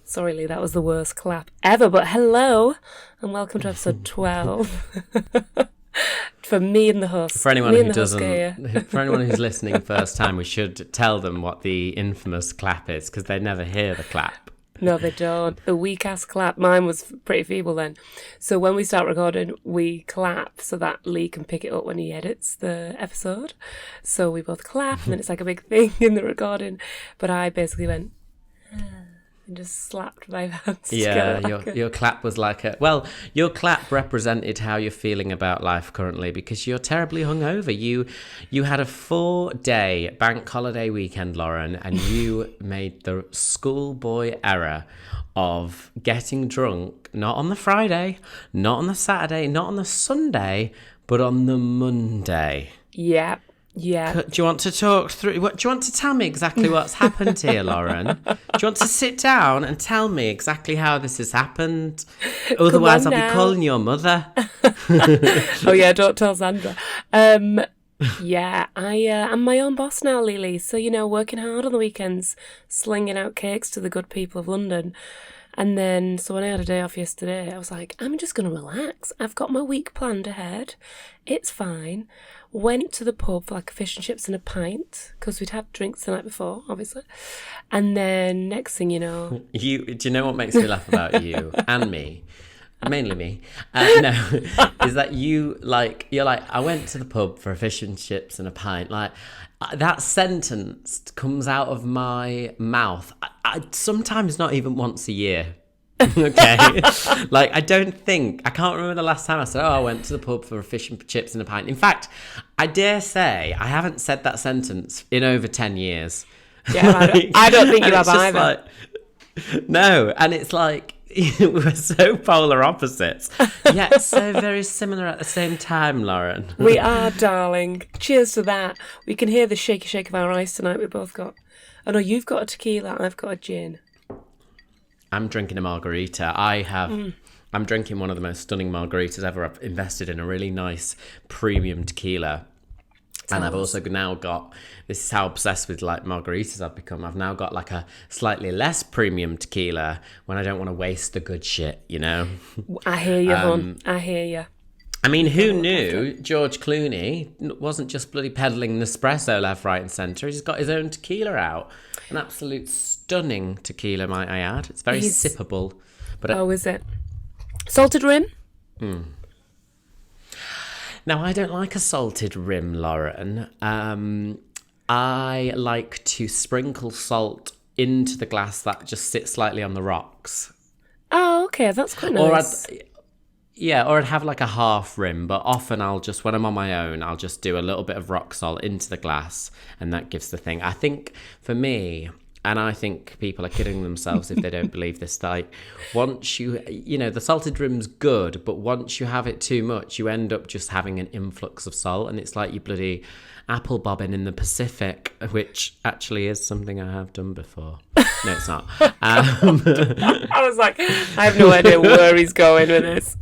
Sorry, Lee, that was the worst clap ever, but hello, and welcome to episode 12. For me and the host. For anyone who's listening first time, we should tell them what the infamous clap is, because they never hear the clap. No, they don't. The weak-ass clap. Mine was pretty feeble then. So when we start recording, we clap so that Lee can pick it up when he edits the episode. So we both clap, and then it's like a big thing in the recording. But I basically went... and just slapped my hands together. Yeah, your clap was like your clap represented how you're feeling about life currently, because you're terribly hungover. You had a 4-day bank holiday weekend, Lauren, and you made the schoolboy error of getting drunk, not on the Friday, not on the Saturday, not on the Sunday, but on the Monday. Yeah. Yeah. Do you want to talk through? Do you want to tell me exactly what's happened here, Lauren? Do you want to sit down and tell me exactly how this has happened? Otherwise, I'll be calling your mother. Oh yeah, don't tell Sandra. Yeah, I'm my own boss now, Lily. So working hard on the weekends, slinging out cakes to the good people of London. And then, so when I had a day off yesterday, I was like, I'm just going to relax. I've got my week planned ahead. It's fine. Went to the pub for like a fish and chips and a pint, because we'd had drinks the night before, obviously. And then next thing you know... Do you know what makes me laugh about you and me? Mainly me. Is that you're like, I went to the pub for a fish and chips and a pint. Like, that sentence comes out of my mouth. I sometimes not even once a year. Okay. Like, I can't remember the last time I said, I went to the pub for a fish and chips and a pint. In fact, I dare say I haven't said that sentence in over 10 years. Yeah, I don't think you have either. No, and it's like, we're so polar opposites, yet so very similar at the same time, Lauren. We are, darling. Cheers to that. We can hear the shaky shake of our eyes tonight. We both got... I know you've got a tequila, I've got a gin. I'm drinking a margarita. I'm drinking one of the most stunning margaritas ever. I've invested in a really nice premium tequila. And I've also now got, this is how obsessed with like margaritas I've become. I've now got like a slightly less premium tequila when I don't want to waste the good shit, I hear you, hon. I hear you. I mean, who knew George Clooney wasn't just bloody peddling Nespresso left, right and centre. He's got his own tequila out. An absolute stunning tequila, might I add. It's very sippable. But is it? Salted rim? Now, I don't like a salted rim, Lauren. I like to sprinkle salt into the glass that just sits slightly on the rocks. Oh, okay, that's quite nice. Or I'd have like a half rim, but often when I'm on my own, I'll just do a little bit of rock salt into the glass, and that gives the thing. I think for me, and I think people are kidding themselves if they don't believe this, like once the salted rim's good, but once you have it too much, you end up just having an influx of salt, and it's like you bloody apple bobbing in the Pacific, which actually is something I have done before. No, it's not. I was like, I have no idea where he's going with this.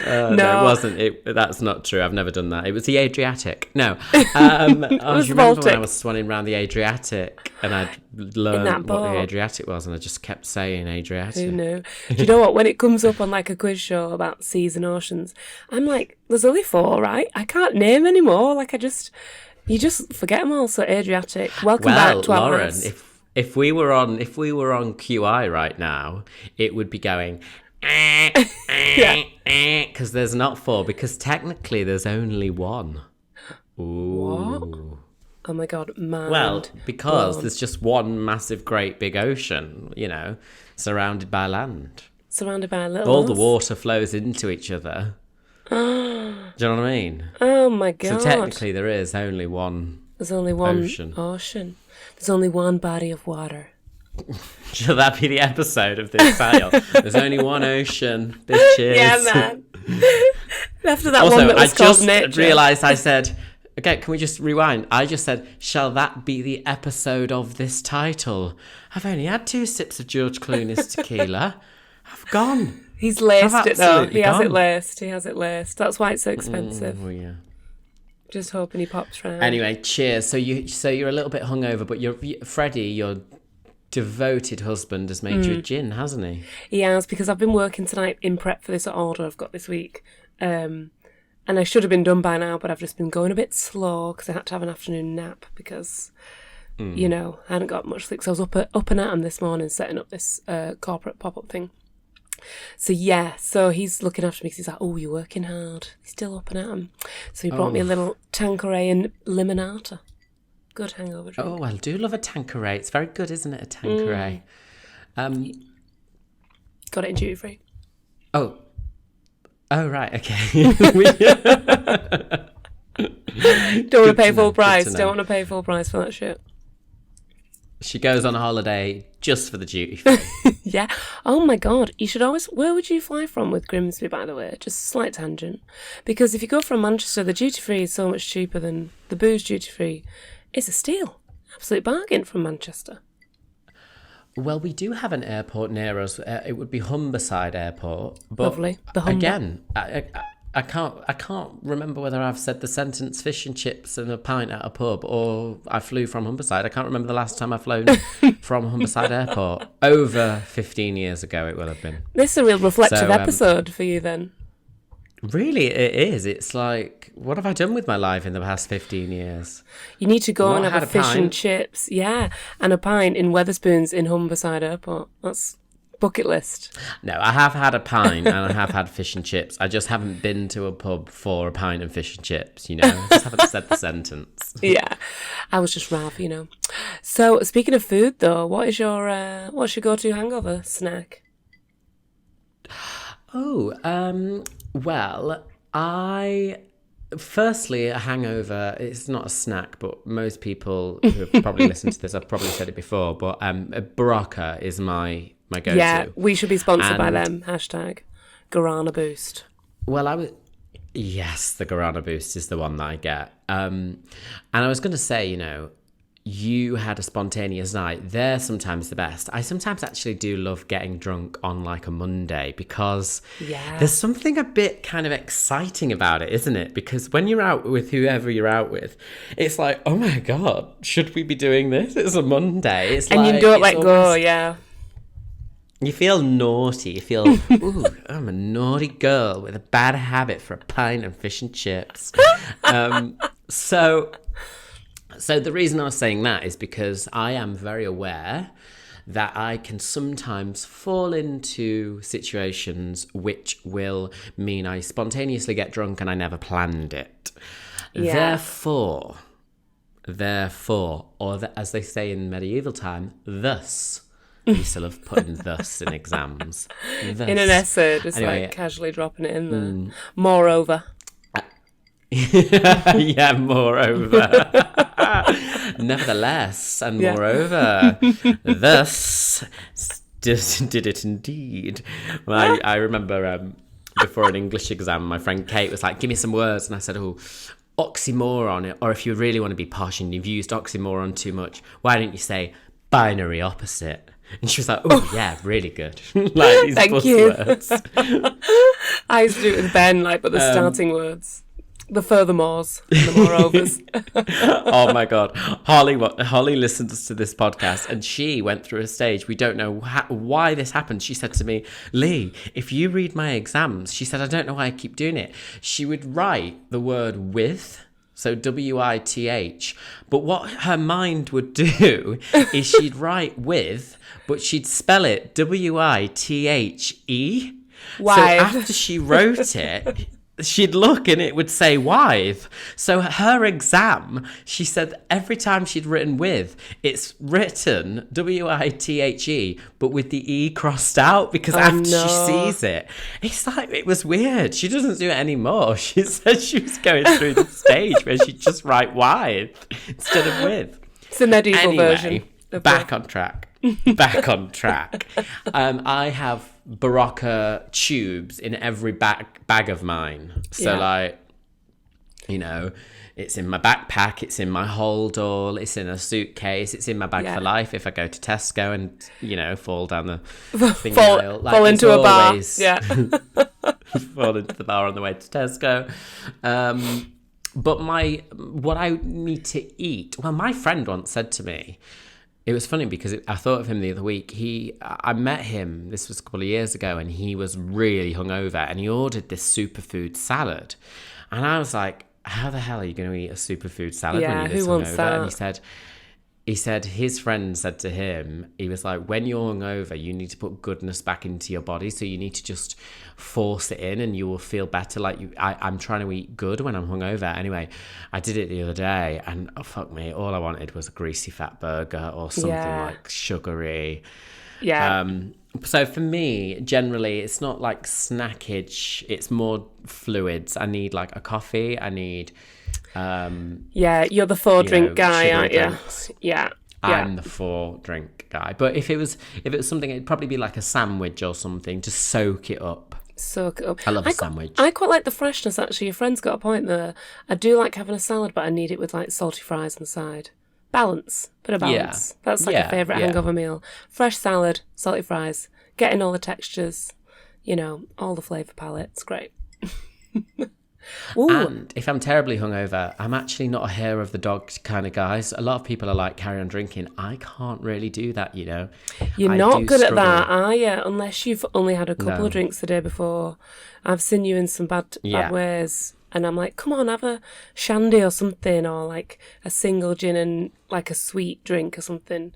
No, it wasn't. That's not true. I've never done that. It was the Adriatic. No. I remember when I was swanning around the Adriatic, and I'd learned what the Adriatic was, and I just kept saying Adriatic. Who knew? Do you know what? When it comes up on like a quiz show about seas and oceans, I'm like, there's only 4, right? I can't name any more. Like, you just forget them all. So Adriatic. Welcome back to our Lauren, house. if we were on QI right now, it would be going because there's not 4, because technically there's only 1. Ooh. What? Oh my god, mind. Well, because there's just one massive great big ocean, surrounded by land. Surrounded by little all the water flows into each other. Do you know what I mean? Oh my god. So technically there is only one. There's only one ocean. There's only one body of water. Shall that be the episode of this title? There's only one ocean, bitches. Yeah, man. After that also, one that was called nature. I just realised I said, okay, can we just rewind? I just said, shall that be the episode of this title? I've only had 2 sips of George Clooney's tequila. I've gone. He's laced it though. He has it laced. That's why it's so expensive. Oh yeah. Just hoping he pops round. Anyway, cheers. So you're a little bit hungover, but Freddie, your devoted husband has made you a gin, hasn't he? He has, because I've been working tonight in prep for this order I've got this week. And I should have been done by now, but I've just been going a bit slow because I had to have an afternoon nap because, you know, I hadn't got much sleep. So I was up and at him this morning setting up this corporate pop-up thing. So yeah, so he's looking after me because he's like, oh, you're working hard. He's still up and at him. So he brought me a little Tanqueray and limonata. Good hangover drink. Oh, I do love a Tanqueray. It's very good, isn't it, a Tanqueray? Got it in duty free. Oh, right, okay. Don't want to pay full price. Don't want to pay full price for that shit. She goes on a holiday just for the duty free. Yeah. Oh my God. You should always... Where would you fly from with Grimsby, by the way? Just a slight tangent. Because if you go from Manchester, the duty free is so much cheaper than the booze duty free. It's a steal. Absolute bargain from Manchester. Well, we do have an airport near us. It would be Humberside Airport. But lovely. The Humber. Again, I can't remember whether I've said the sentence fish and chips and a pint at a pub or I flew from Humberside. I can't remember the last time I've flown from Humberside Airport. Over 15 years ago it will have been. This is a real reflective episode for you then. Really, it is. It's like, what have I done with my life in the past 15 years? You need to go and have a fish and chips. Yeah, and a pint in Wetherspoons in Humberside Airport. That's bucket list. No, I have had a pint and I have had fish and chips. I just haven't been to a pub for a pint and fish and chips, you know? I just haven't said the sentence. Yeah, I was just Rav, you know. So, speaking of food, though, what's your go-to hangover snack? Oh, well, firstly, a hangover, it's not a snack, but most people who have probably listened to this, I've probably said it before, but Barocca is my go-to. Yeah, we should be sponsored by them. Hashtag Guarana Boost. Well, yes, the Guarana Boost is the one that I get. And I was going to say, you know, you had a spontaneous night. They're sometimes the best. I sometimes actually do love getting drunk on like a Monday because there's something a bit kind of exciting about it, isn't it? Because when you're out with whoever you're out with, it's like, oh my God, should we be doing this? It's a Monday. It's and like, you don't let go, yeah. You feel naughty. You feel, ooh, I'm a naughty girl with a bad habit for a pint and fish and chips. So the reason I was saying that is because I am very aware that I can sometimes fall into situations which will mean I spontaneously get drunk and I never planned it. Yeah. Therefore, or as they say in medieval time, thus. I used to love putting thus in exams. Thus. In an essay, just anyway, like casually dropping it in there. Moreover. Yeah, moreover. Nevertheless, and moreover, thus did it indeed. Well, I remember before an English exam, my friend Kate was like, give me some words. And I said, oh, oxymoron. Or if you really want to be posh and you've used oxymoron too much, why don't you say binary opposite? And she was like, oh, yeah, really good. Like these Thank you. Words. I used to do it with Ben, like, but the starting words. The furthermores, the moreovers. Oh my God. Holly listens to this podcast and she went through a stage. We don't know why this happened. She said to me, Lee, if you read my exams, she said, I don't know why I keep doing it. She would write the word with, so W-I-T-H. But what her mind would do is she'd write with, but she'd spell it W-I-T-H-E. Why? So after she wrote it, she'd look and it would say Wythe. So her exam, she said every time she'd written with, it's written W-I-T-H-E, but with the E crossed out because after she sees it, it's like, it was weird. She doesn't do it anymore. She said she was going through the stage where she'd just write Wythe instead of with. It's a medieval version. Back on track. I have Barocca tubes in every bag of mine. So like, you know, it's in my backpack, it's in my hold all, it's in a suitcase, it's in my bag for life if I go to Tesco and, you know, fall down the thing aisle. Like, fall into a bar. Yeah. Fall into the bar on the way to Tesco. But what I need to eat, well, my friend once said to me, it was funny because I thought of him the other week. I met him, this was a couple of years ago, and he was really hungover, and he ordered this superfood salad. And I was like, how the hell are you going to eat a superfood salad when you're this who wants hungover? that? And he said his friend said to him, he was like, when you're hungover, you need to put goodness back into your body. So you need to just force it in and you will feel better. Like I'm trying to eat good when I'm hungover. Anyway, I did it the other day and oh, fuck me, all I wanted was a greasy fat burger or something like sugary. Yeah. So for me, generally, it's not like snackage. It's more fluids. I need like a coffee. I need... yeah, you're the 4-drink guy, aren't you? Drinks. Yeah. I'm the 4-drink guy. But if it was something, it'd probably be like a sandwich or something to soak it up. Soak it up. I love a sandwich. I quite like the freshness, actually. Your friend's got a point there. I do like having a salad, but I need it with like salty fries on the side. Balance. Bit of balance. Yeah. That's like a favourite hangover meal. Fresh salad, salty fries, getting all the textures, all the flavour palette. It's great. Ooh. And if I'm terribly hungover, I'm actually not a hair of the dog kind of guy. So a lot of people are like, carry on drinking. I can't really do that, You're I not good struggle. at that, are you? Unless you've only had a couple of drinks the day before. I've seen you in some bad ways. And I'm like, come on, have a shandy or something, or like a single gin and like a sweet drink or something.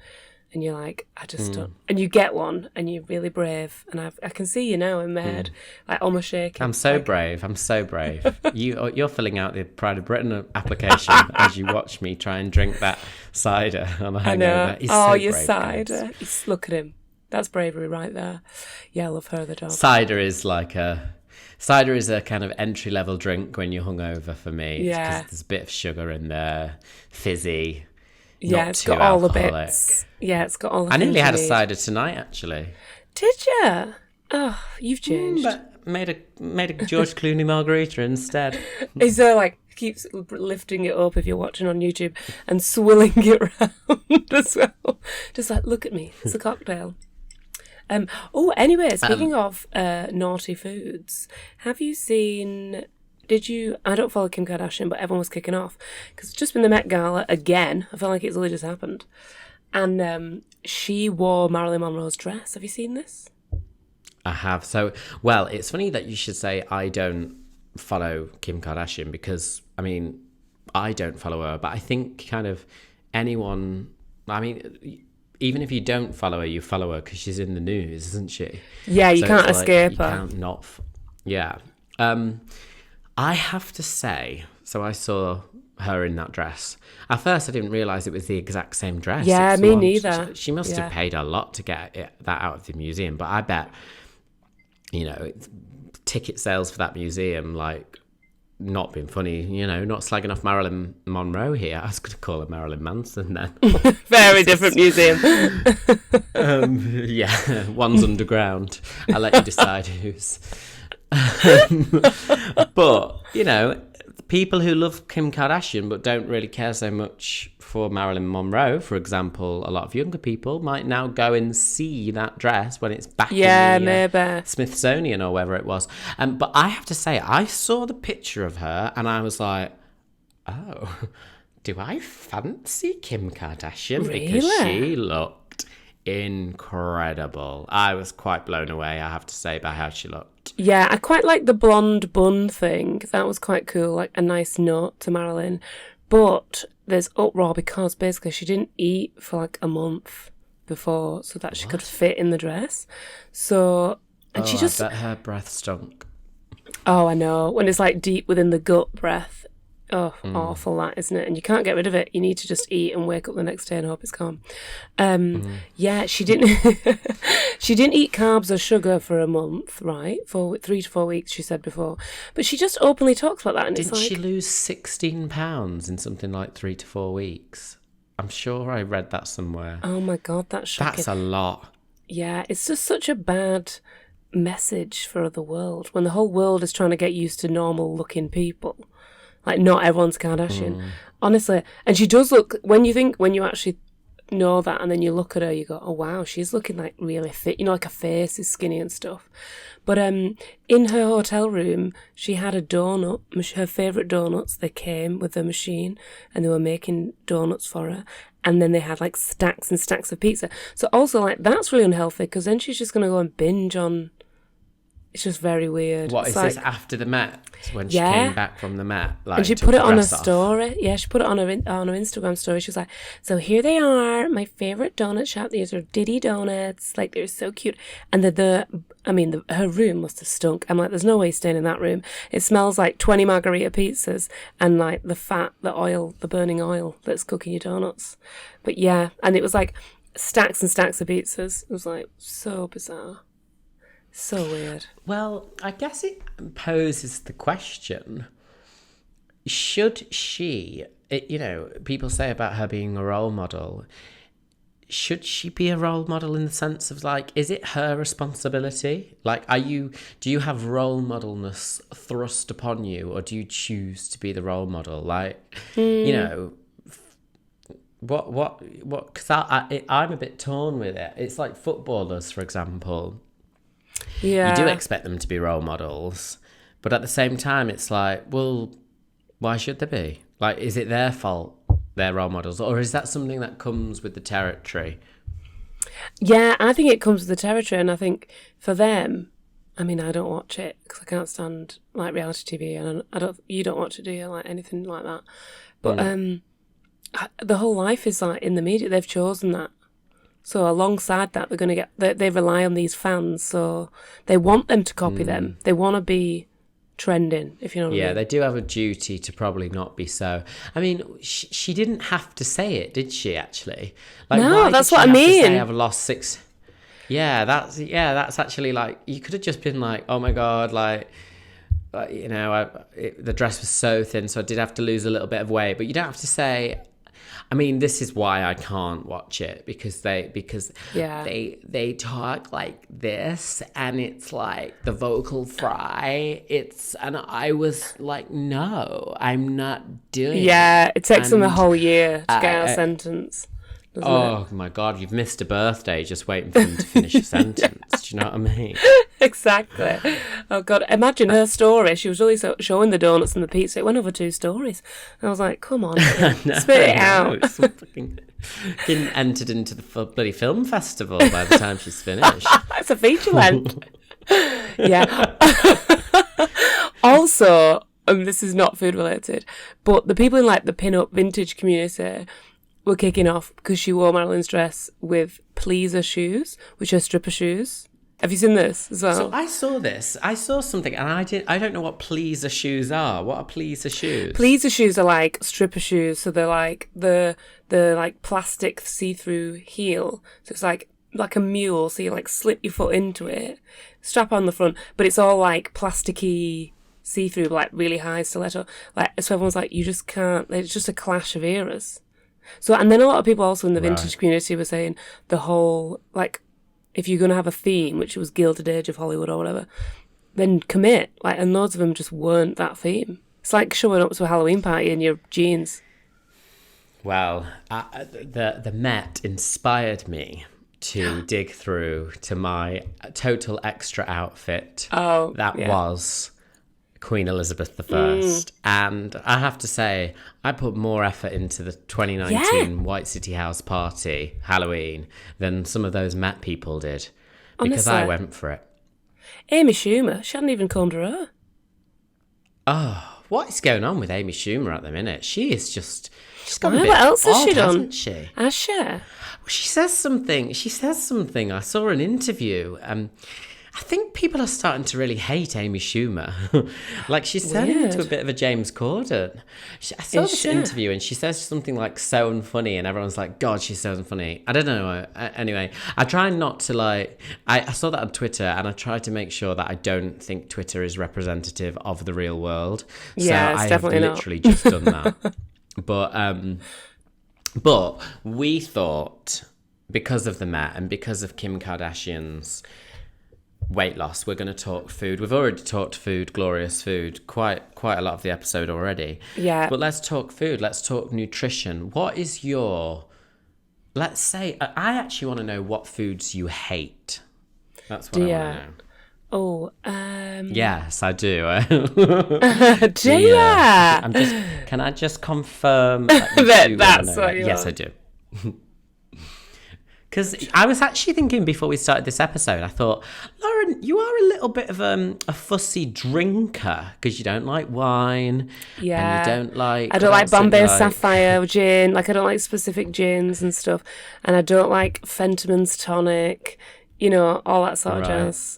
And you're like, I just don't. And you get one, and you're really brave. And I can see you now in my head, like almost shaking. I'm so brave. I'm so brave. You're filling out the Pride of Britain application as you watch me try and drink that cider on a hangover. I know. Your cider. Look at him. That's bravery right there. Yeah, I love her, the dog. Cider is a kind of entry-level drink when you're hungover for me. Yeah. Because there's a bit of sugar in there, fizzy. Yeah, it's got all the bits. Yeah, it's got all the I nearly had a need. cider tonight, actually. Did you? Oh, you've changed. But made a George Clooney margarita instead. Is there like keeps lifting it up if you're watching on YouTube and swilling it round as well? Just like, look at me, it's a cocktail. Anyway, speaking of naughty foods, have you seen... I don't follow Kim Kardashian, but everyone was kicking off because it's just been the Met Gala again. I feel like it's only just happened. And she wore Marilyn Monroe's dress. Have you seen this? I have. So, well, it's funny that you should say I don't follow Kim Kardashian because, I mean, I don't follow her, but I think kind of anyone, I mean, even if you don't follow her, you follow her because she's in the news, isn't she? Yeah, you can't escape her. You can't not. Yeah. I have to say, so I saw her in that dress. At first, I didn't realise it was the exact same dress. Yeah, me neither. She must have paid a lot to get that out of the museum. But I bet, ticket sales for that museum, like, not been funny, not slagging off Marilyn Monroe here. I was going to call her Marilyn Manson then. Very different museum. Yeah, one's underground. I'll let you decide who's... But people who love Kim Kardashian but don't really care so much for Marilyn Monroe, for example, a lot of younger people might now go and see that dress when it's back in the Smithsonian or wherever it was. But I have to say, I saw the picture of her and I was like, oh, do I fancy Kim Kardashian? Really? Because she looked incredible. I was quite blown away, I have to say, by how she looked. Yeah, I quite like the blonde bun thing. That was quite cool, like a nice note to Marilyn. But there's uproar because basically she didn't eat for like a month before so that she could fit in the dress. So, and she just... I bet her breath stunk. Oh, I know. When it's like deep within the gut breath. Oh, awful that, isn't it? And you can't get rid of it. You need to just eat and wake up the next day and hope it's gone. Yeah, she didn't she didn't eat carbs or sugar for a month, right? For 3 to 4 weeks, she said before. But she just openly talks about that. And Didn't it's like, she lose 16 pounds in something like 3 to 4 weeks? I'm sure I read that somewhere. oh my God, that's shocking. That's a lot. Yeah, it's just such a bad message for the world when the whole world is trying to get used to normal looking people. Like, not everyone's Kardashian, honestly. And she does look, when you actually know that, and then you look at her, you go, oh wow, she's looking like really fit, like her face is skinny and stuff. But in her hotel room, she had a donut, her favourite donuts. They came with the machine, and they were making donuts for her, and then they had like stacks and stacks of pizza. So also like that's really unhealthy, because then she's just going to go and binge on. It's just very weird. What, it's is this after the Met? When she came back from the Met? Like, and she put it on her story. Yeah, she put it on her Instagram story. She was like, so here they are, my favourite donut shop. These are Diddy donuts. Like, they're so cute. And her room must have stunk. I'm like, there's no way staying in that room. It smells like 20 margarita pizzas and like the fat, the oil, the burning oil that's cooking your donuts. But yeah, and it was like stacks and stacks of pizzas. It was like so bizarre. So weird. Well, I guess it poses the question, should she, people say about her being a role model, should she be a role model in the sense of like, is it her responsibility? Like, do you have role modelness thrust upon you, or do you choose to be the role model? Like, what, because I'm a bit torn with it. It's like footballers, for example. Yeah. You do expect them to be role models, but at the same time, it's like, well, why should they be? Like, is it their fault they're role models, or is that something that comes with the territory? Yeah, I think it comes with the territory, and I think for them, I mean, I don't watch it because I can't stand like reality TV, and you don't watch it, do you? Like anything like that? But the whole life is like in the media. They've chosen that. So alongside that, they're going to get. They rely on these fans, so they want them to copy them. They want to be trending, if you know what I mean. Yeah, they do have a duty to probably not be so. I mean, she didn't have to say it, did she? Actually, like, no, that's what I mean. To say, I've lost 6. Yeah, that's actually like, you could have just been like, oh my god, like the dress was so thin, so I did have to lose a little bit of weight. But you don't have to say. I mean, this is why I can't watch it, because they talk like this, and it's like the vocal fry. And I was like, no, I'm not doing it. Yeah, it takes them a whole year to get out a sentence. My God, you've missed a birthday just waiting for them to finish a sentence. Do you know what I mean? Exactly. Oh, God. Imagine her story. She was really showing the donuts and the pizza. It went over 2 stories. I was like, come on, spit it out. It's fucking getting entered into the bloody film festival by the time she's finished. It's a feature length. Yeah. Also, this is not food related, but the people in like the pin-up vintage community were kicking off because she wore Marilyn's dress with pleaser shoes, which are stripper shoes. Have you seen this as well? So I saw this. I saw something, and I don't know what pleaser shoes are. What are pleaser shoes? Pleaser shoes are like stripper shoes. So they're like the like plastic see-through heel. So it's like a mule. So you like slip your foot into it, strap on the front, but it's all like plasticky see-through, like really high stiletto. Like, so everyone's like, you just can't. It's just a clash of eras. So, and then a lot of people also in the vintage community were saying the whole, like, if you're going to have a theme, which was Gilded Age of Hollywood or whatever, then commit. Like, and loads of them just weren't that theme. It's like showing up to a Halloween party in your jeans. Well, the Met inspired me to dig through to my total extra outfit. Oh, that was Queen Elizabeth I. And I have to say, I put more effort into the 2019 White City House party, Halloween, than some of those Met people did. Because I went for it. Amy Schumer, she hadn't even combed her hair. Oh, what is going on with Amy Schumer at the minute? She is just... She's got a bit what else has she done? Hasn't she? Has she? Well, she says something. I saw an interview. I think people are starting to really hate Amy Schumer. Like, she's turning into a bit of a James Corden. I saw this interview, and she says something like so unfunny, and everyone's like, God, she's so unfunny. I don't know. Anyway, I try not to like... I saw that on Twitter, and I try to make sure that I don't think Twitter is representative of the real world. Yeah, so it's I have definitely literally just done that. But we thought, because of the Met and because of Kim Kardashian's weight loss, we're going to talk food. We've already talked food, glorious food, quite a lot of the episode already. Yeah. But let's talk food. Let's talk nutrition. What is your let's say, I actually want to know what foods you hate. That's what I want to know. Oh, Yes, I do. do ya? Can I just confirm that's what you Yes, want. I do. Because I was actually thinking before we started this episode, I thought, Lauren, you are a little bit of a fussy drinker because you don't like wine. Yeah. And you don't like... I don't like Bombay Sapphire gin. Like, I don't like specific gins and stuff. And I don't like Fentimans tonic. You know, all that sort of jazz.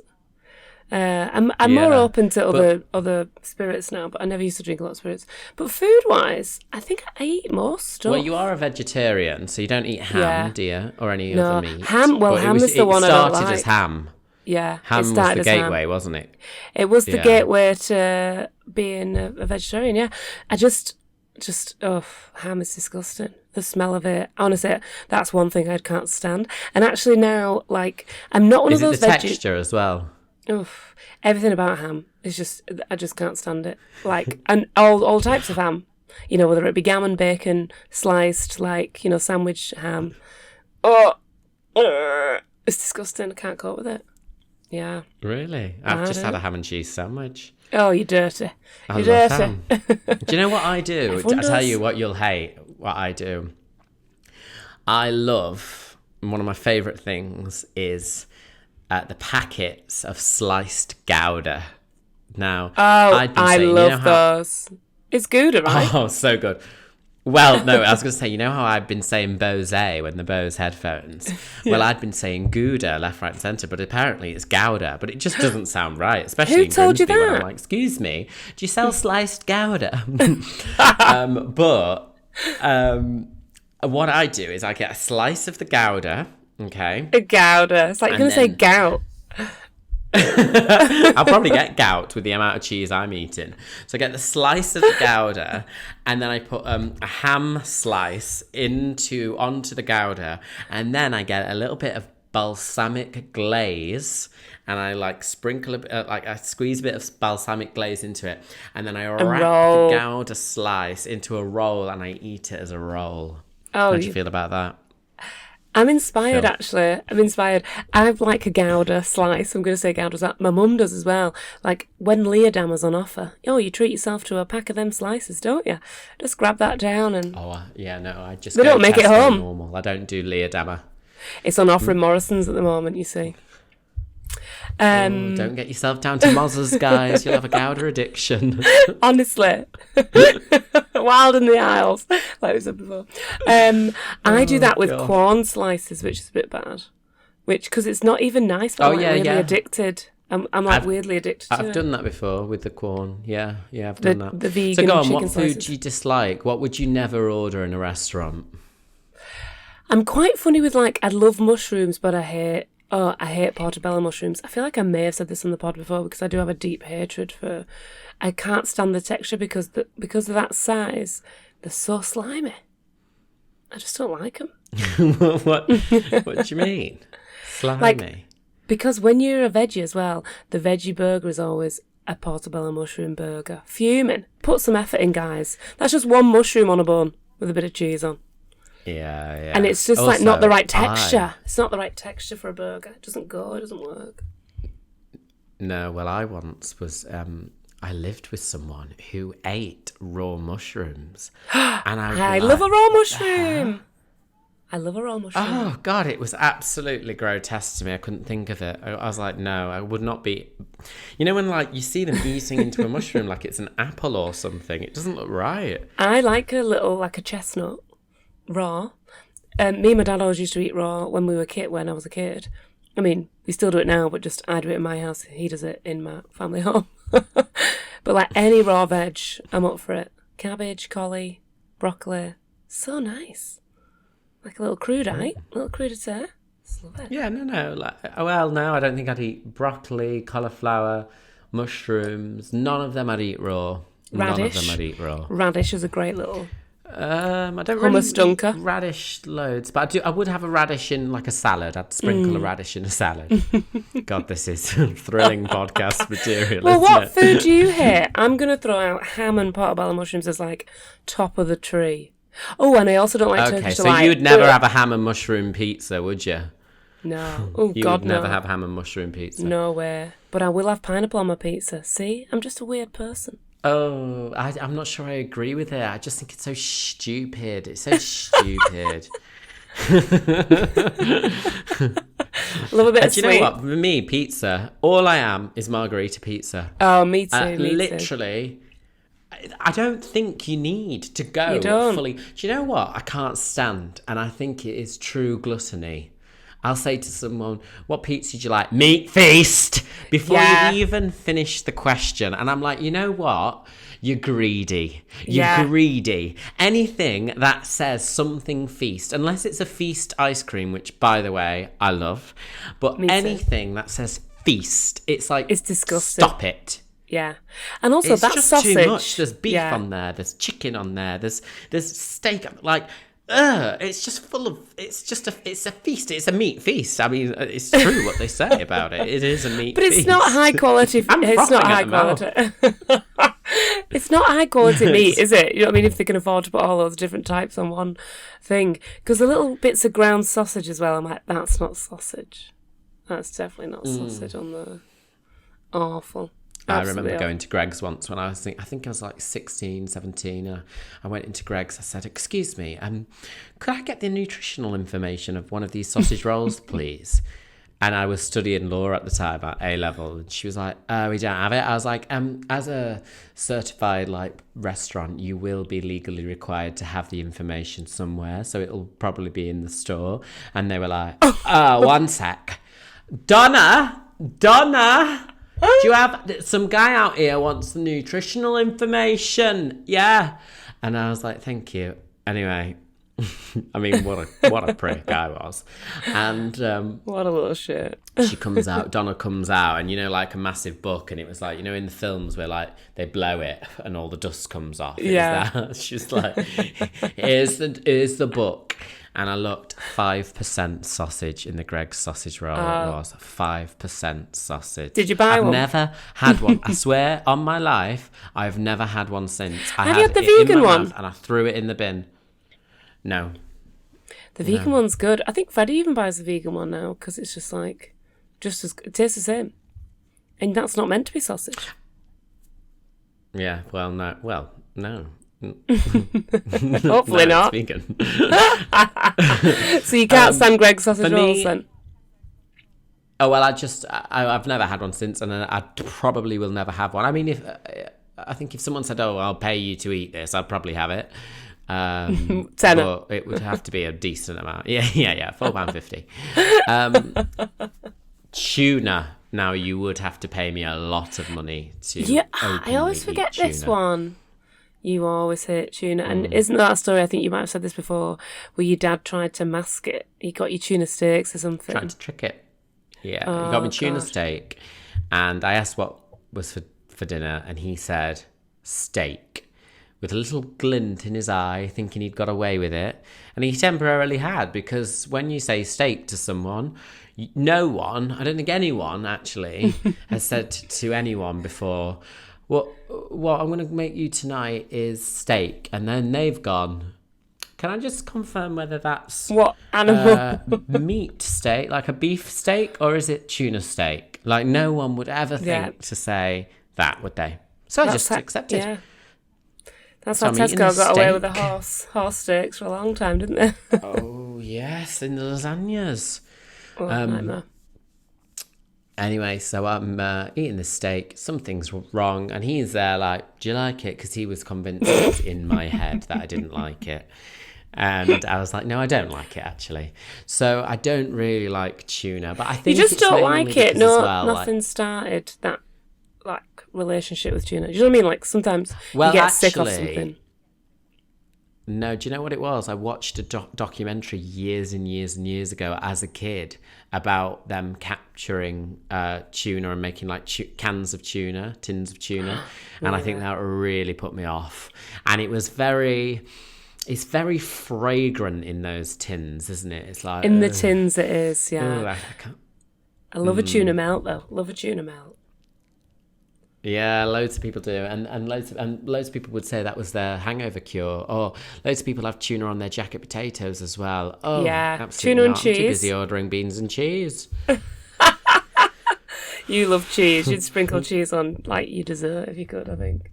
I'm more open to other spirits now, but I never used to drink a lot of spirits. But food-wise, I think I eat more stuff. Well, you are a vegetarian, so you don't eat ham, do you? Or any other meat? Ham is the one I don't like. It started as ham. Yeah, ham was the gateway, wasn't it? It was the gateway to being a vegetarian, yeah. I just, ham is disgusting. The smell of it, honestly, that's one thing I can't stand. And actually now, like, I'm not one of those veggies. Is it the texture as well? Oof, everything about ham is just, I just can't stand it. Like, and all types of ham, you know, whether it be gammon, bacon, sliced, like, you know, sandwich ham. It's disgusting. I can't cope with it. Yeah. Really? I've just had a ham and cheese sandwich. Oh, you're dirty. You're dirty. Ham. Do you know what I do? I tell you what you'll hate. What I do. I love, one of my favourite things is the packets of sliced Gouda. Now, I love those. It's Gouda, right? Oh, so good. Well, no, I was going to say, you know how I've been saying Bose when the Bose headphones? Yeah. Well, I'd been saying Gouda, left, right, and centre, but apparently it's Gouda, but it just doesn't sound right, especially Who in told Grimsby, you that? when I'm like, excuse me, do you sell sliced Gouda? What I do is I get a slice of the Gouda, okay? A Gouda. It's like you're going to say gout. I'll probably get gout with the amount of cheese I'm eating. So I get the slice of the Gouda, and then I put a ham slice onto the Gouda, and then I get a little bit of balsamic glaze, and I like sprinkle I squeeze a bit of balsamic glaze into it, and then I wrap the Gouda slice into a roll, and I eat it as a roll. How do you feel about that? I'm inspired, actually. I'm inspired. I like a Gouda slice. I'm going to say Gouda's that. My mum does as well. Like, when Leerdam is on offer, you treat yourself to a pack of them slices, don't you? Just grab that down and... I just They don't make it home. Normal. I don't do Leerdammer. It's on offer in Morrison's at the moment, you see. Don't get yourself down to Mozz's, guys. You'll have a Gouda addiction. Honestly. Wild in the aisles, like we said before. I do that with corn slices, which is a bit bad. Because it's not even nice, but I'm really addicted. I'm weirdly addicted to it. I've done that before with the corn. Yeah, I've done that. The vegan so go on, chicken what slices. food do you dislike? What would you never order in a restaurant? I'm quite funny with, like, I love mushrooms, but I hate portobello mushrooms. I feel like I may have said this on the pod before because I do have a deep hatred for... I can't stand the texture because of that size. They're so slimy. I just don't like them. What do you mean? Slimy? Like, because when you're a veggie as well, the veggie burger is always a portobello mushroom burger. Fuming. Put some effort in, guys. That's just one mushroom on a bun with a bit of cheese on. Yeah. And it's just also, not the right texture. It's not the right texture for a burger. It doesn't go. It doesn't work. No, well, I once was... I lived with someone who ate raw mushrooms. And I love a raw mushroom. I love a raw mushroom. Oh, God, it was absolutely grotesque to me. I couldn't think of it. I was like, no, I would not be... You know when, like, you see them eating into a mushroom like it's an apple or something? It doesn't look right. I like a little, like a chestnut, raw. Me and my dad always used to eat raw when I was a kid. I mean, we still do it now, but just I do it in my house. He does it in my family home. But like any raw veg, I'm up for it. Cabbage, collie, broccoli. So nice. Like a little crudite. Little crudité. Just love it. Yeah, no. No, I don't think I'd eat broccoli, cauliflower, mushrooms. None of them I'd eat raw. Radish. Radish is a great little... I don't hummus really dunker. Eat radish loads, but I would have a radish in like a salad. I'd sprinkle a radish in a salad. God, this is thrilling podcast material. Well, isn't what it? food do you hate? I'm going to throw out ham and portobello mushrooms as like top of the tree. Oh, and I also don't like Okay, Turkish so delight. you'd never have a ham and mushroom pizza, would you? No. Oh, You God, would never no. have ham and mushroom pizza. No way. But I will have pineapple on my pizza. See? I'm just a weird person. Oh, I'm not sure I agree with it. I just think it's so stupid. It's so stupid. Love a bit of Do sweet. you know what? For me, pizza, all I am is margarita pizza. Oh, me too. Me too. Literally, I don't think you need to go You don't. fully. Do you know what? I can't stand, and I think it is true gluttony. I'll say to someone, what pizza do you like? Meat feast! Before Yeah. you even finish the question. And I'm like, you know what? You're greedy. You're Yeah. greedy. Anything that says something feast, unless it's a feast ice cream, which, by the way, I love. But Me too. anything that says feast, it's like, It's disgusting. stop it. Yeah. And also It's that just sausage. too much. There's beef yeah. on there. There's chicken on there. There's steak. Like, it's just full of. It's a feast. It's a meat feast. I mean, it's true what they say about it. It is a meat. But it's feast. not high quality. I'm It's not frothing high at the mouth. quality. It's not high quality meat, is it? You know what I mean? If they can afford to put all those different types on one thing, because the little bits of ground sausage as well. I'm like, that's not sausage. That's definitely not sausage on there. Awful. I Absolutely remember awful. going to Greg's once when I think I was like 16, 17. I went into Greg's. I said, "Excuse me, could I get the nutritional information of one of these sausage rolls, please?" And I was studying law at the time at A level, and she was like, "Oh, we don't have it." I was like, "As a certified like restaurant, you will be legally required to have the information somewhere, so it'll probably be in the store." And they were like, "Oh, one sec, Donna." Do you have some guy out here wants the nutritional information? Yeah. And I was like, thank you. Anyway, I mean, what a prick I was. And What a little shit. she comes out, Donna comes out, and like a massive book, and it was like, in the films where like they blow it and all the dust comes off. Yeah. She's like, here's the book. And I looked, 5% sausage in the Greg's sausage roll. It was 5% sausage. Did you buy one? I've never had one. I swear on my life, I've never had one since. Have you had the it in vegan my one? mouth and I threw it in the bin. No. The vegan one's good. I think Freddie even buys the vegan one now because it's just like, it tastes the same. And that's not meant to be sausage. Yeah, well, no. Hopefully No, not. It's vegan. So you can't stand Greg's sausage for rolls me- then? Oh, well, I've never had one since, and I probably will never have one. I mean, I think if someone said, "Oh, I'll pay you to eat this," I'd probably have it. Tenner. But it would have to be a decent amount. Yeah, £4.50. Tuna. Now you would have to pay me a lot of money to. Yeah, openly I always forget eat this tuna. one. You always hate tuna. And isn't that a story, I think you might have said this before, where your dad tried to mask it? He got you tuna steaks or something. Tried to trick it. Yeah, he got me tuna God. steak, and I asked what was for dinner, and he said steak, with a little glint in his eye, thinking he'd got away with it, and he temporarily had, because when you say steak to someone, no one, I don't think anyone actually, has said to anyone before, what I'm going to make you tonight is steak, and then they've gone, can I just confirm whether that's What animal? meat steak, like a beef steak, or is it tuna steak? Like, no one would ever think to say that, would they? So I just accepted. Yeah. That's So how I'm eating Tesco a got away with the steak. horse steaks for a long time, didn't they? Oh, yes, in the lasagnas. Nightmare. Anyway, so I'm eating the steak. Something's wrong. And he's there like, do you like it? Because he was convinced it was in my head that I didn't like it. And I was like, no, I don't like it, actually. So I don't really like tuna. But I You think just it's don't mainly like it. because No, as well, nothing started that like relationship with tuna. Do you know what I mean? Like sometimes Well, you get sick of actually, something. No, do you know what it was? I watched a documentary years and years and years ago as a kid about them capturing tuna and making like tins of tuna. And I think that really put me off. And it's very fragrant in those tins, isn't it? It's like... In the tins it is, yeah. I can't... I love a tuna melt though. Love a tuna melt. Yeah, loads of people do, and loads of people would say that was their hangover cure. Or loads of people have tuna on their jacket potatoes as well. Oh, Yeah, absolutely tuna and not. I'm too cheese. busy ordering beans and cheese. You love cheese. You'd sprinkle cheese on like your dessert if you could, I think.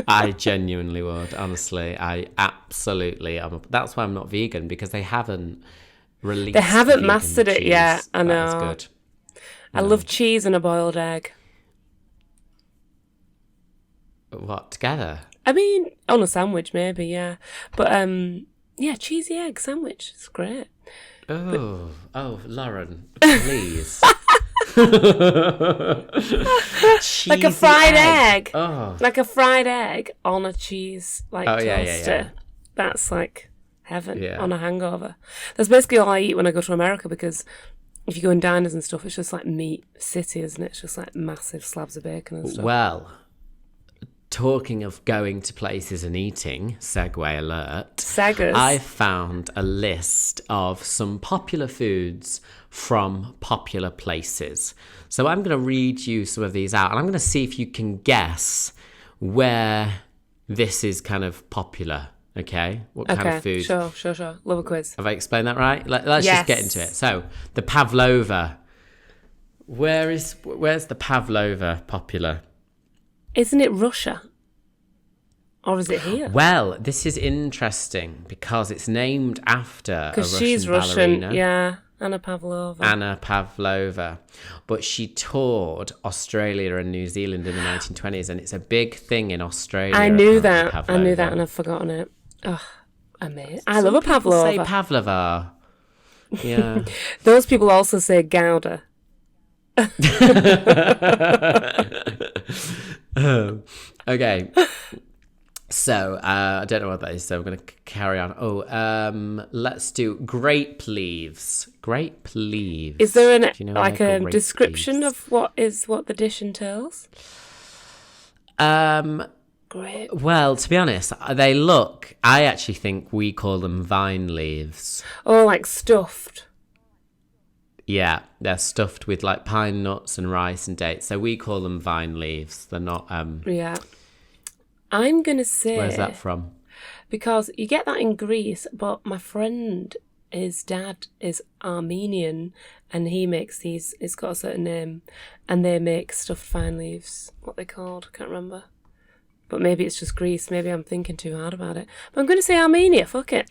I genuinely would, honestly. I absolutely am. That's why I'm not vegan, because they haven't released. They haven't vegan mastered it cheese. yet. I know. That is good. I love cheese and a boiled egg. What, together? I mean, on a sandwich maybe, yeah. But yeah, cheesy egg sandwich. It's great. Oh, Lauren, please. Like a fried egg. Oh. Like a fried egg on a cheese toaster. Yeah. That's like heaven Yeah. on a hangover. That's basically all I eat when I go to America, because if you go in diners and stuff, it's just like meat city, isn't it? It's just like massive slabs of bacon and stuff. Well, talking of going to places and eating, segue alert. Saggers. I found a list of some popular foods from popular places. So I'm going to read you some of these out, and I'm going to see if you can guess where this is kind of popular. Okay? What kind of food? Sure. Love a quiz. Have I explained that right? Let's just get into it. So, the Pavlova. Where's the Pavlova popular? Isn't it Russia? Or is it here? Well, this is interesting because it's named after a Because Russian she's ballerina. Russian, yeah. Anna Pavlova. Anna Pavlova. But she toured Australia and New Zealand in the 1920s, and it's a big thing in Australia. I knew apparently, that. Pavlova. I knew that, and I've forgotten it. Oh, amazing. I love a People say Pavlova. Pavlova. Yeah. Those people also say Gouda. Okay. So, I don't know what that is, so I'm going to carry on. Let's do Grape Leaves. Grape Leaves. Is there Do you know a Grape description Leaves? of what the dish entails? Grape. Well, to be honest, I actually think we call them vine leaves. Oh, like stuffed. Yeah, they're stuffed with like pine nuts and rice and dates. So we call them vine leaves. They're not... Yeah. I'm going to say... Where's that from? Because you get that in Greece, but my friend, his dad is Armenian, and he makes these... It's got a certain name, and they make stuffed vine leaves. What they called? I can't remember. But maybe it's just Greece. Maybe I'm thinking too hard about it. But I'm going to say Armenia. Fuck it.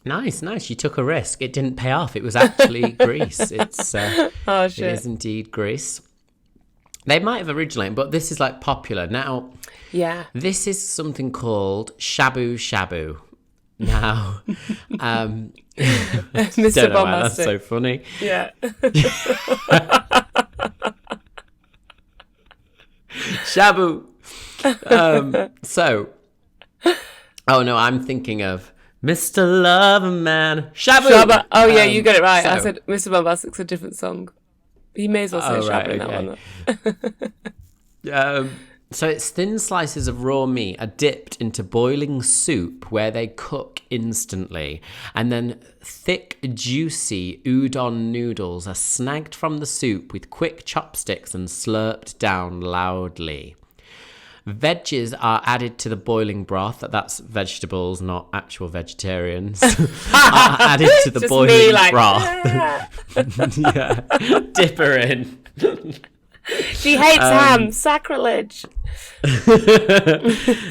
Nice. You took a risk. It didn't pay off. It was actually Greece. It's Oh, shit. It is indeed Greece. They might have originated, but this is like popular. Now, Yeah. this is something called Shabu Shabu. Now, Mr. don't know why that's Bombastic. so funny. Yeah. Shabu. Oh no, I'm thinking of Mr. Loverman. Shabu. Shabba. Oh, yeah, you got it right. I so- said Mr. Bombastic's a different song. You may as well say Shabba in that one. So it's thin slices of raw meat are dipped into boiling soup where they cook instantly, and then thick, juicy udon noodles are snagged from the soup with quick chopsticks and slurped down loudly. Veggies are added to the boiling broth. That's vegetables, not actual vegetarians. Are added to the Just boiling me, like, broth. Yeah, dip her in. She hates ham. Sacrilege.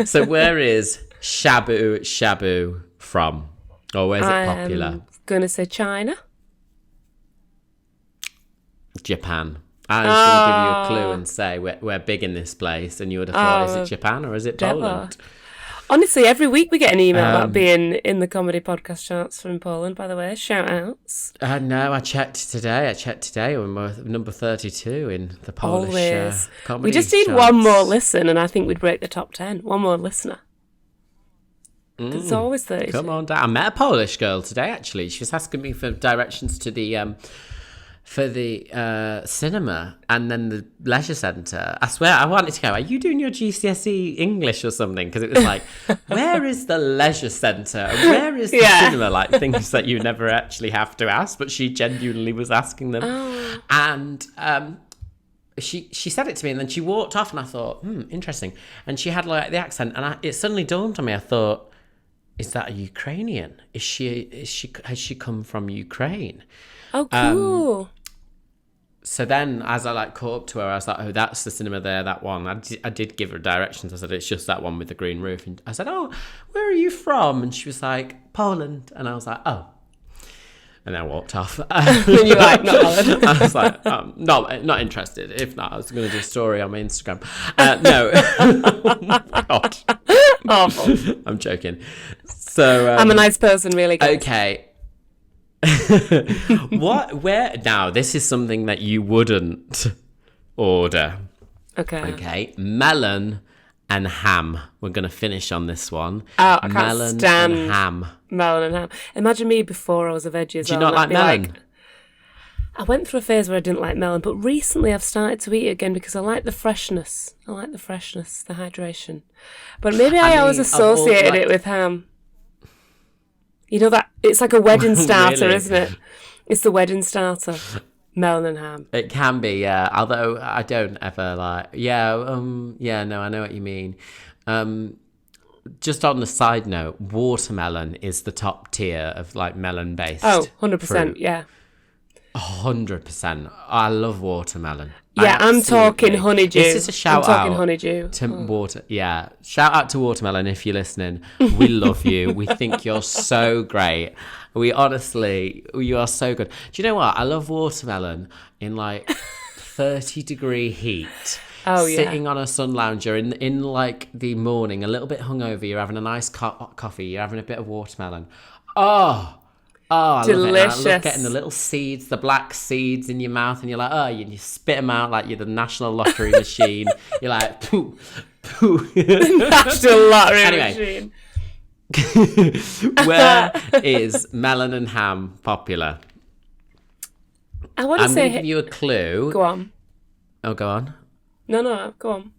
So where is Shabu Shabu from? Or where's it popular? I'm going to say China. Japan. I was going to give you a clue and say we're big in this place, and you would have thought, is it Japan or is it Poland? Honestly, every week we get an email about being in the comedy podcast charts from Poland, by the way. Shout outs. No, I checked today. And we're number 32 in the Polish Always. comedy We just need charts. one more listen, and I think we'd break the top 10. One more listener. It's always 32. Come on down. I met a Polish girl today, actually. She was asking me for directions to the cinema and then the leisure centre. I swear, I wanted to go, are you doing your GCSE English or something? Because it was like, where is the leisure centre? Where is the cinema? Like things that you never actually have to ask, but she genuinely was asking them. And she said it to me, and then she walked off, and I thought, interesting. And she had like the accent, and it suddenly dawned on me. I thought, is that a Ukrainian? Has she come from Ukraine? Oh, cool. So then, as I like caught up to her, I was like, "Oh, that's the cinema there, that one." I did give her directions. I said, "It's just that one with the green roof." And I said, "Oh, where are you from?" And she was like, "Poland." And I was like, "Oh." And then I walked off. And you're like, "Not Poland." I was like, not interested. If not, I was going to do a story on my Instagram. No. Oh, God. Awful. I'm joking. So I'm a nice person, really. Guys. Okay. Where now? This is something that you wouldn't order. Okay. Melon and ham. We're gonna finish on this one. Oh, I can't stand and ham. Melon and ham. Imagine me before I was a veggie as Do you well. not like melon? I went through a phase where I didn't like melon, but recently I've started to eat it again because I like the freshness. The hydration. But maybe I always associated it with ham. You know that it's like a wedding starter, Really? isn't it? It's the wedding starter, melon and ham. It can be, yeah. Although I don't ever like. Yeah, no, I know what you mean. Just on the side note, watermelon is the top tier of like melon based. Oh, 100%, yeah. 100%. I love watermelon. Yeah, I'm talking honeydew. This is a shout out honeydew. to water. Yeah, shout out to watermelon if you're listening. We love you. We think you're so great. We honestly, you are so good. Do you know what? I love watermelon in like 30-degree heat. Oh, yeah. Sitting on a sun lounger in like the morning, a little bit hungover. You're having a nice coffee. You're having a bit of watermelon. I delicious. love it. And I love getting the little seeds, the black seeds in your mouth, and you're like, you spit them out like you're the National Lottery machine. You're like, poo, poo. National Lottery machine. Where is melon and ham popular? I'm going to give you a clue. Go on. Oh, go on. No, go on.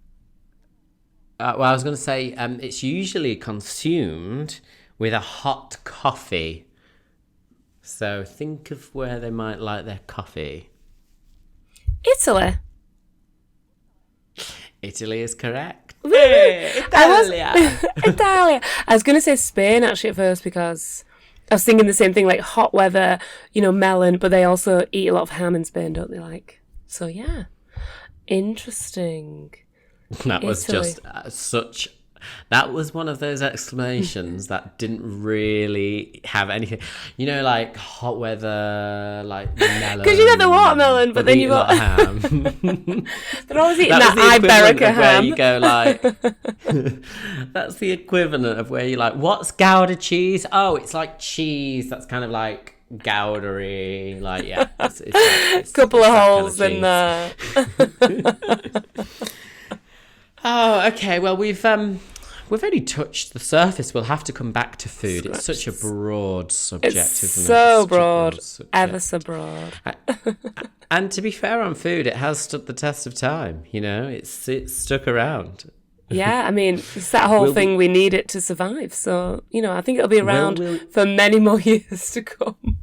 Well, I was going to say it's usually consumed with a hot coffee. So think of where they might like their coffee. Italy. Italy is correct. Really? Italia. Italia. I was going to say Spain actually at first because I was thinking the same thing, like hot weather, melon, but they also eat a lot of ham in Spain, don't they? Like, so yeah. Interesting. That was Italy. just that was one of those exclamations that didn't really have anything. Like hot weather, like melon. Because you get the watermelon, but then you've got ham. They're always eating that Iberica ham. Where you go like, that's the equivalent of where you're like, what's Gouda cheese? Oh, it's like cheese that's kind of like Goudery, like yeah, it's couple of holes kind of in there. Oh, okay. Well, we've only touched the surface. We'll have to come back to food. It's such a broad subject, isn't it? So broad, ever so broad. And to be fair on food, it has stood the test of time. It's stuck around. Yeah, I mean, it's that whole thing. We need it to survive. So I think it'll be around for many more years to come.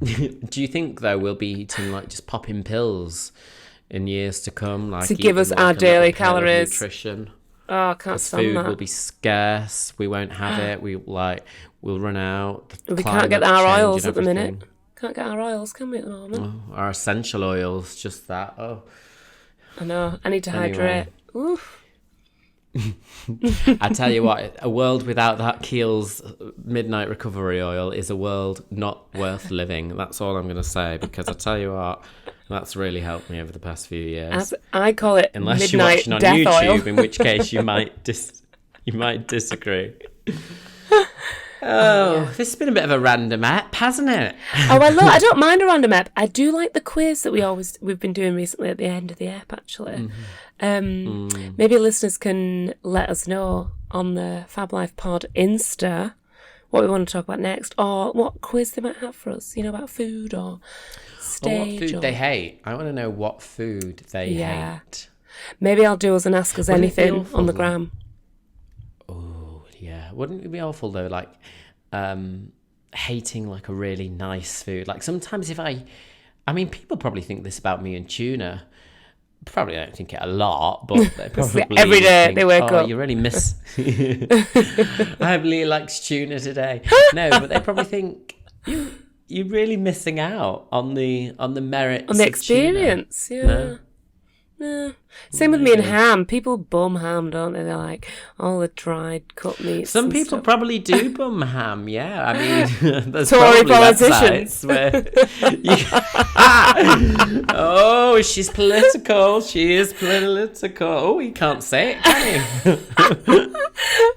Do you think though we'll be eating like just popping pills in years to come, like to give us our daily calories, nutrition? Oh, I can't stand food that. Will be scarce. We won't have it. We'll run out. We can't get our oils at the minute. Can't get our oils, can we, at the moment? Oh, our essential oils, just that. Oh, I know. I need to hydrate. Oof. I tell you what, a world without that Kiehl's midnight recovery oil is a world not worth living. That's all I'm going to say, because I tell you what, that's really helped me over the past few years. As I call it, unless midnight you're watching on death YouTube, oil. in which case you might disagree. Oh, this has been a bit of a random app, hasn't it? Oh, I don't mind a random app. I do like the quiz that we've been doing recently at the end of the app, actually. Maybe listeners can let us know on the Fab Life Pod Insta what we want to talk about next, or what quiz they might have for us, about food or stage. Or what food they hate. I want to know what food they hate. Maybe I'll do us and ask us anything on the gram. Yeah, wouldn't it be awful though, like hating like a really nice food? Like sometimes if I mean people probably think this about me and tuna. probably don't think it a lot, but they probably every day think, they wake oh, up. you really miss. I really likes tuna today. No, but they probably think you're really missing out on the merits On the of experience, tuna. yeah. No? Yeah. Same with me and ham. People bum ham, don't they? They're like all the dried cut meats. Some and people stuff. probably do bum ham, yeah. I mean, there's Tory probably politicians. websites where oh, she's political. She is political. Oh, you can't say it, can you?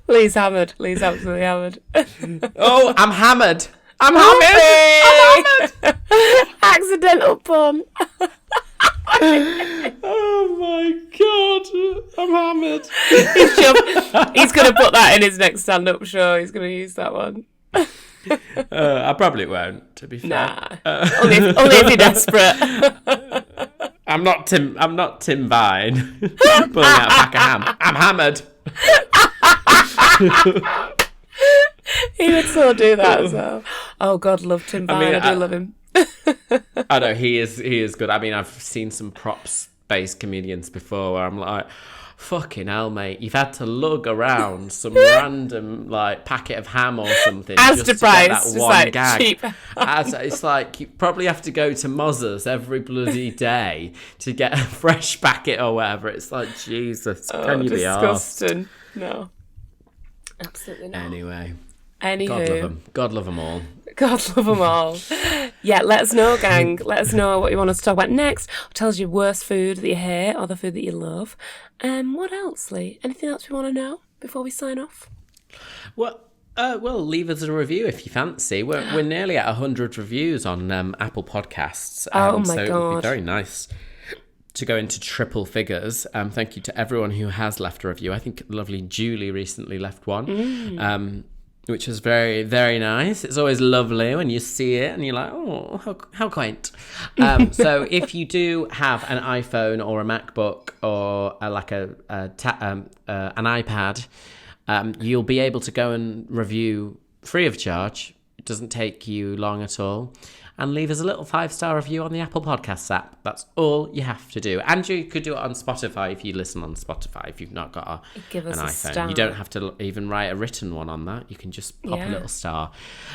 Lee's hammered. Lee's absolutely hammered. Oh, I'm hammered. I'm hammered. I'm hammered. Accidental pun. Oh my god, I'm hammered. He's going to put that in his next stand-up show. He's going to use that one. I probably won't, to be fair. Nah. Only if you're desperate. I'm not Tim Vine pulling out a pack of ham. I'm hammered. He would so do that as well. Oh God, love Tim Vine. I do love him. I know he is good. I mean, I've seen some props-based comedians before where I'm like, fucking hell, mate, you've had to lug around some random like packet of ham or something Asda just to price, get that just one like gag. cheap. It's like you probably have to go to Mother's every bloody day to get a fresh packet or whatever. It's like, Jesus, can you be arsed? Disgusting. No, absolutely not. Anyway, Anywho. God love them all. God love them all. Yeah, let us know, gang. Let us know what you want us to talk about next. Tell us your worst food that you hate or the food that you love. What else, Lee? Anything else we want to know before we sign off? Well, leave us a review if you fancy. We're nearly at 100 reviews on Apple Podcasts. Oh my so God. it would be very nice to go into triple figures. Thank you to everyone who has left a review. I think lovely Julie recently left one. Which was very, very nice. It's always lovely when you see it and you're like, oh, how quaint. So if you do have an iPhone or a MacBook or an iPad, you'll be able to go and review free of charge. It doesn't take you long at all. And leave us a little 5-star review on the Apple Podcasts app. That's all you have to do. And you could do it on Spotify if you listen on Spotify, if you've not got Give us an a iPhone. star. You don't have to even write a written one on that. You can just pop a little star.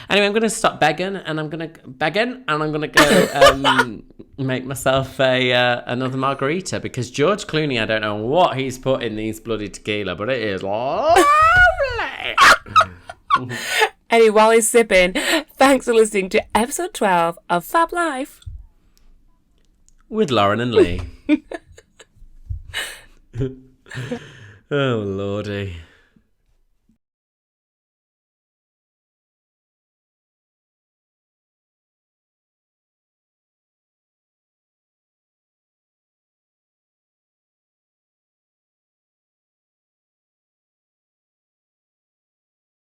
Anyway, I'm going to stop begging, and I'm going to go make myself another margarita, because George Clooney, I don't know what he's put in these bloody tequila, but it is lovely. Anyway, while he's sipping, thanks for listening to episode 12 of Fab Life. With Lauren and Lee. Oh, Lordy.